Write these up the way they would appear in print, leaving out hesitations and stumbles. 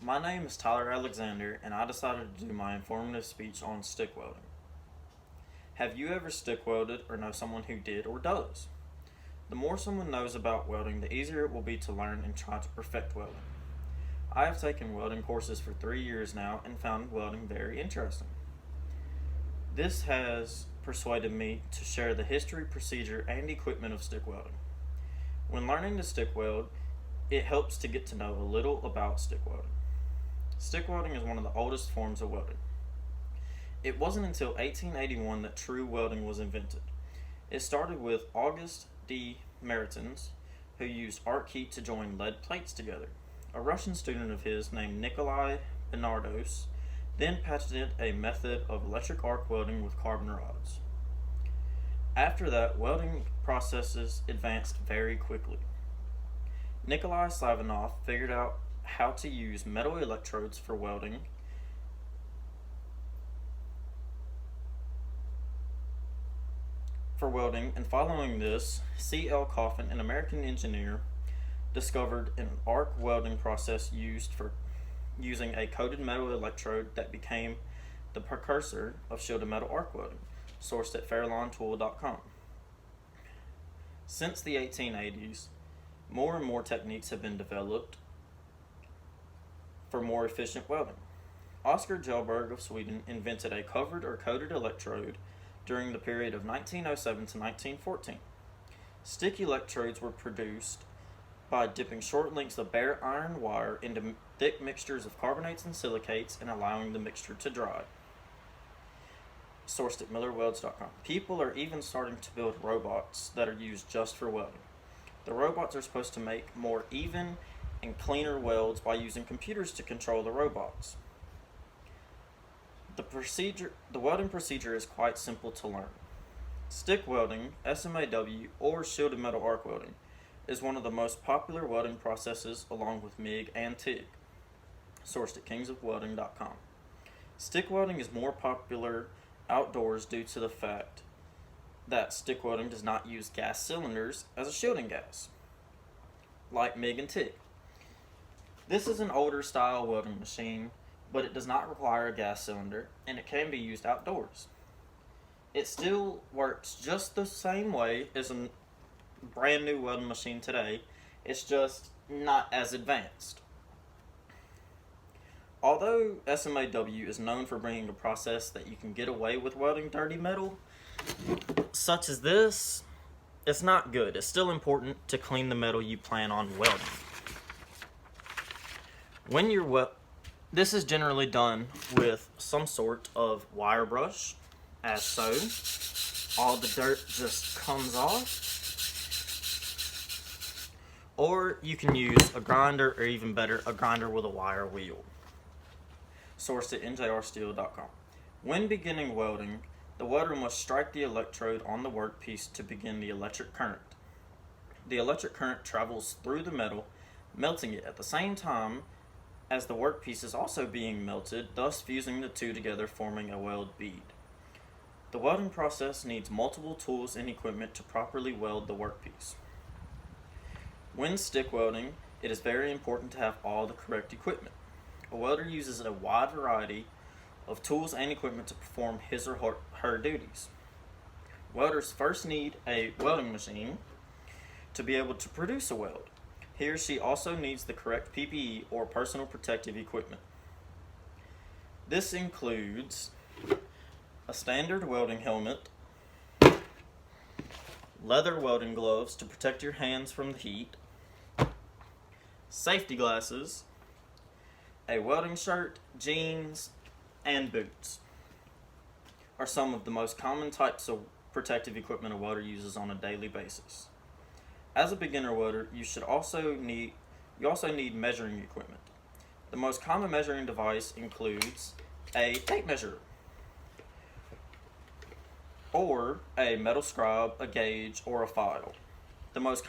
My name is Tyler Alexander, and I decided to do my informative speech on stick welding. Have you ever stick welded or know someone who did or does? The more someone knows about welding, the easier it will be to learn and try to perfect welding. I have taken welding courses for 3 years now and found welding very interesting. This has persuaded me to share the history, procedure, and equipment of stick welding. When learning to stick weld, it helps to get to know a little about stick welding. Stick welding is one of the oldest forms of welding. It wasn't until 1881 that true welding was invented. It started with August de Meritens, who used arc heat to join lead plates together. A Russian student of his named Nikolai Bernardos then patented a method of electric arc welding with carbon rods. After that, welding processes advanced very quickly. Nikolai Savinov figured out how to use metal electrodes for welding and following this, C.L. Coffin, an American engineer, discovered an arc welding process using a coated metal electrode that became the precursor of shielded metal arc welding, sourced at fairlawntool.com. Since the 1880s, more and more techniques have been developed for more efficient welding. Oskar Kjellberg of Sweden invented a covered or coated electrode during the period of 1907 to 1914. Stick electrodes were produced by dipping short lengths of bare iron wire into thick mixtures of carbonates and silicates and allowing the mixture to dry. Sourced at millerwelds.com. People are even starting to build robots that are used just for welding. The robots are supposed to make more even and cleaner welds by using computers to control the robots. The welding procedure is quite simple to learn. Stick welding, SMAW, or shielded metal arc welding is one of the most popular welding processes along with MIG and TIG. Sourced at kingsofwelding.com. Stick welding is more popular outdoors due to the fact that stick welding does not use gas cylinders as a shielding gas, like MIG and TIG. This is an older style welding machine, but it does not require a gas cylinder, and it can be used outdoors. It still works just the same way as a brand new welding machine today, it's just not as advanced. Although SMAW is known for bringing a process that you can get away with welding dirty metal, such as this, it's not good. It's still important to clean the metal you plan on welding. This is generally done with some sort of wire brush, as so. All the dirt just comes off. Or you can use a grinder, or even better, a grinder with a wire wheel. Sourced at njrsteel.com. When beginning welding, the welder must strike the electrode on the workpiece to begin the electric current. The electric current travels through the metal, melting it at the same time as the workpiece is also being melted, thus fusing the two together, forming a weld bead. The welding process needs multiple tools and equipment to properly weld the workpiece. When stick welding, it is very important to have all the correct equipment. A welder uses a wide variety of tools and equipment to perform his or her duties. Welders first need a welding machine to be able to produce a weld. He or she also needs the correct PPE or personal protective equipment. This includes a standard welding helmet, leather welding gloves to protect your hands from the heat, safety glasses, a welding shirt, jeans, and boots are some of the most common types of protective equipment a welder uses on a daily basis. As a beginner welder, you also need measuring equipment. The most common measuring device includes a tape measure, or a metal scribe, a gauge, or a file. Most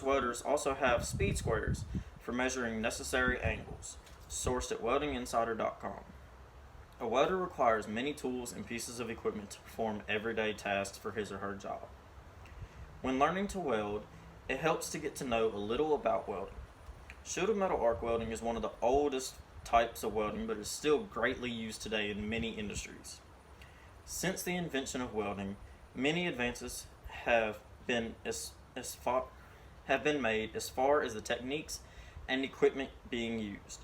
welders also have speed squares for measuring necessary angles. Sourced at weldinginsider.com. A welder requires many tools and pieces of equipment to perform everyday tasks for his or her job. When learning to weld, it helps to get to know a little about welding. Shielded metal arc welding is one of the oldest types of welding, but is still greatly used today in many industries. Since the invention of welding, many advances have been made as far as the techniques and equipment being used.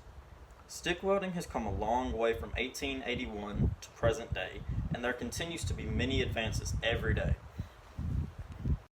Stick welding has come a long way from 1881 to present day, and there continues to be many advances every day.